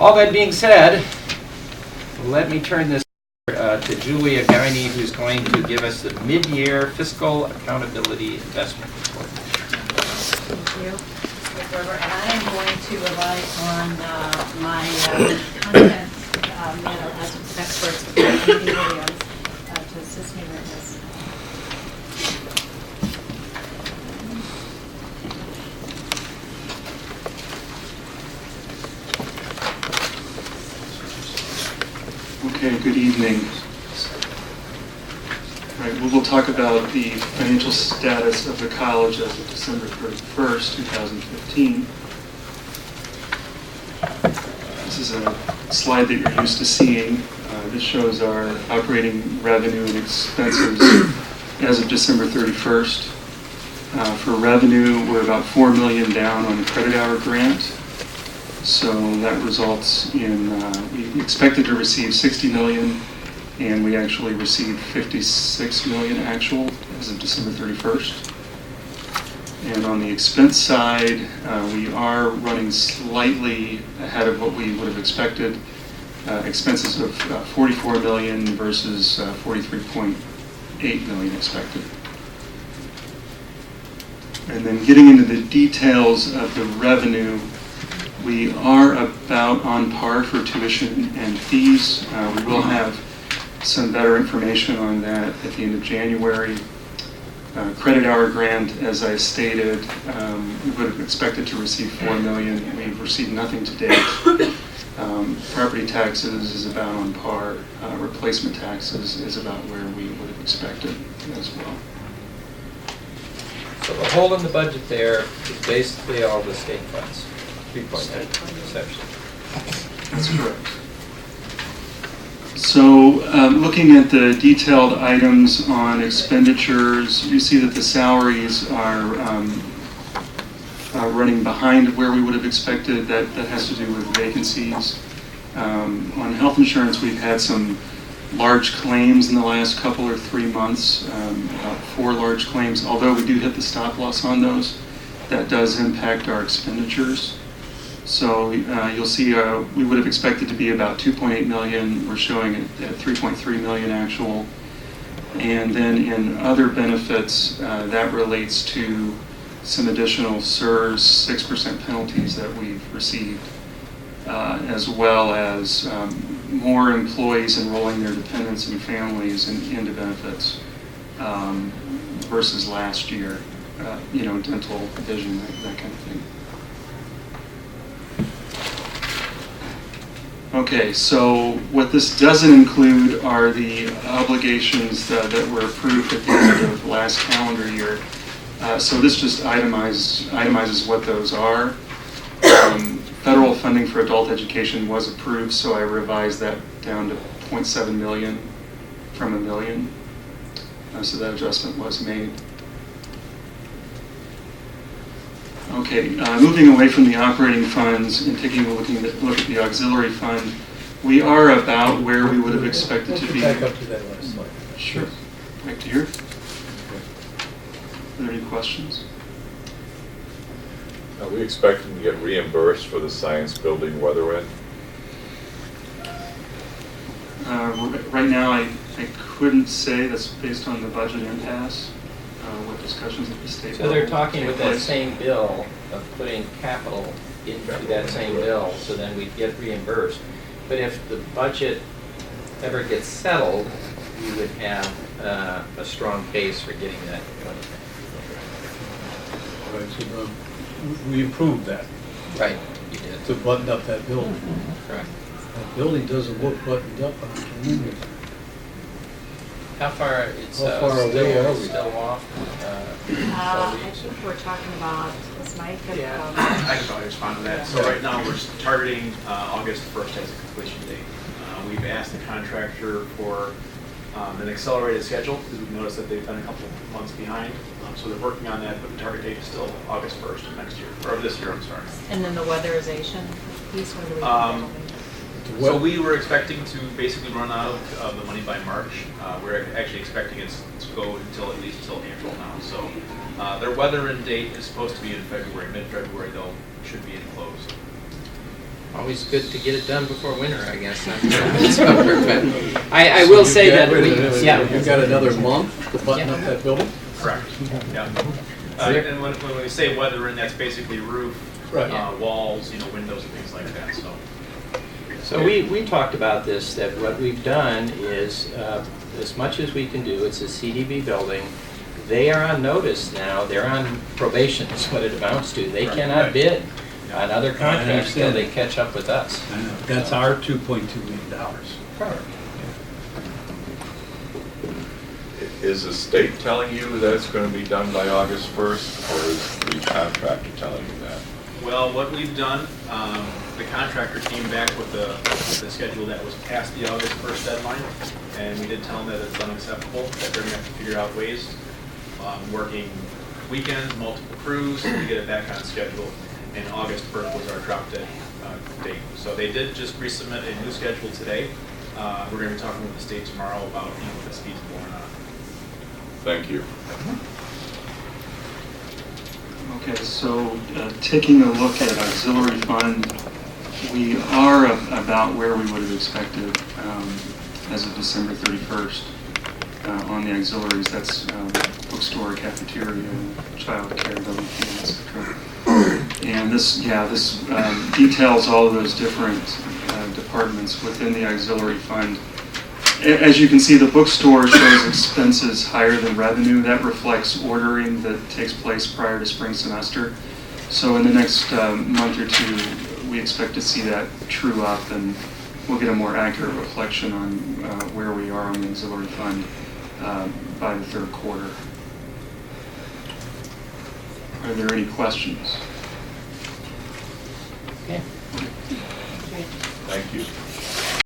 All that being said, let me turn this to Julia Guiney, who's going to give us the mid-year fiscal accountability investment report. Thank you, Mr. Weber. And I am going to rely on my content matter as experts to assist me with this. Okay, good evening. All right, we'll talk about the financial status of the college as of December 31st, 2015. This is a slide that you're used to seeing. This shows our operating revenue and expenses as of December 31st. For revenue, we're about $4 million down on the credit hour grant. So that results in, we expected to receive $60 million, and we actually received $56 million actual as of December 31st. And on the expense side, we are running slightly ahead of what we would have expected. Expenses of $44 million versus $43.8 million expected. And then getting into the details of the revenue, we are about on par for tuition and fees. We will have some better information on that at the end of January. Credit hour grant, as I stated, we would have expected to receive $4 million. We've received nothing to date. Property taxes is about on par. Replacement taxes is about where we would have expected as well. So the hole in the budget there is basically all the state funds. 3.9 exception. That's correct. So looking at the detailed items on expenditures, you see that the salaries are running behind where we would have expected. That has to do with vacancies. On health insurance, we've had some large claims in the last couple or 3 months, about 4 large claims. Although we do hit the stop loss on those, that does impact our expenditures. So you'll see we would have expected to be about $2.8 million. We're showing it at $3.3 million actual. And then in other benefits, that relates to some additional CSRS 6% penalties that we've received, as well as more employees enrolling their dependents and families into benefits versus last year. Dental, vision, that kind of thing. Okay, so what this doesn't include are the obligations that were approved at the end of last calendar year. So this just itemizes what those are. Federal funding for adult education was approved, so I revised that down to $0.7 million from $1 million. So that adjustment was made. Okay, moving away from the operating funds and taking a look at the auxiliary fund, we are about where we would have expected to be. Back up to that last slide. Sure. Back to here. Are there any questions? Are we expecting to get reimbursed for the science building weather in? Right now, I couldn't say. That's based on the budget impasse. With discussions at the state So level. they're talking with that same bill of putting capital into that same bill, so then we'd get reimbursed. But if the budget ever gets settled, we would have a strong case for getting that money. All right, so we improved that Right, you did. to button up that building. Correct. That building doesn't look buttoned up on camera. How far, it's How far away are we? still off? I think we're talking about, this Mike? Yeah, I can probably respond to that. So right now, we're targeting August 1st as a completion date. We've asked the contractor for an accelerated schedule, because we've noticed that they've been a couple of months behind. So they're working on that, but the target date is still August 1st of next year, or this year, I'm sorry. And then the weatherization piece, when do we think that'll be? So we were expecting to basically run out of the money by March. We're actually expecting it to go until at least until April now. So their weather in date is supposed to be in February, mid-February though, should be enclosed. Always good to get it done before winter, I guess. That's over, but I will say that we, yeah. You've got another month to button up that building? Correct, yeah. And when we say weather in, that's basically roof, Right. walls, windows and things like that, so. So we talked about this, that what we've done is, as much as we can do, it's a CDB building. They are on notice now, they're on probation is what it amounts to. They cannot bid on other contracts till they catch up with us. I know. That's our $2.2 million. Is the state telling you that it's going to be done by August 1st, or is the contractor telling you that? Well, what we've done, the contractor came back with the schedule that was past the August 1st deadline, and we did tell them that it's unacceptable, that they're gonna have to figure out ways, working weekends, multiple crews, to get it back on schedule, and August 1st was our drop dead date. So they did just resubmit a new schedule today. We're gonna be talking with the state tomorrow about, if it's feasible or not. Thank you. Okay, so taking a look at auxiliary fund, we are about where we would have expected as of December 31st on the auxiliaries. That's bookstore, cafeteria, childcare, WP, etc. And this details all of those different departments within the auxiliary fund. As you can see, the bookstore shows expenses higher than revenue. That reflects ordering that takes place prior to spring semester. So in the next month or two, we expect to see that true up, and we'll get a more accurate reflection on where we are on the auxiliary fund by the third quarter. Are there any questions? Okay. Thank you.